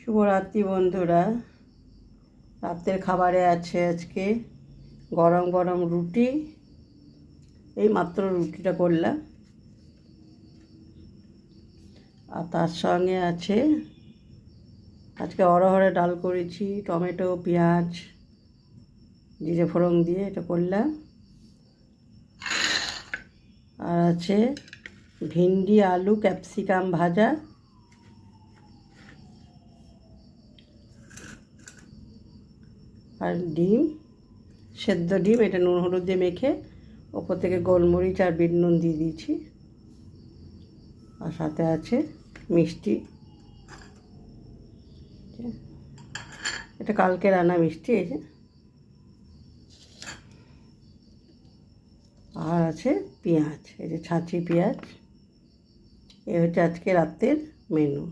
শুভরাত্রি বন্ধুরা। রাতের খাবারে আছে আজকে গরম গরম রুটি। এই মাত্র রুটিটা করলাম, আর তার সঙ্গে আছে আজকে অড়হরের ডাল করেছি, টমেটো পেঁয়াজ জিরে ফোড়ন দিয়ে এটা করলাম। আর আছে ভিন্ডি আলু ক্যাপসিকাম ভাজা, আর ডিম সেদ্ধ ডিম, এটা নুন হলুদ দিয়ে মেখে ওপর থেকে গোলমরিচ আর বিট নুন দিয়ে দিয়েছি। আর সাথে আছে মিষ্টি, এটা কালকের আনা মিষ্টি এই যে। আর আছে পেঁয়াজ, এই যে ছাঁচি পেঁয়াজ। এই হচ্ছে আজকে রাতের মেনু।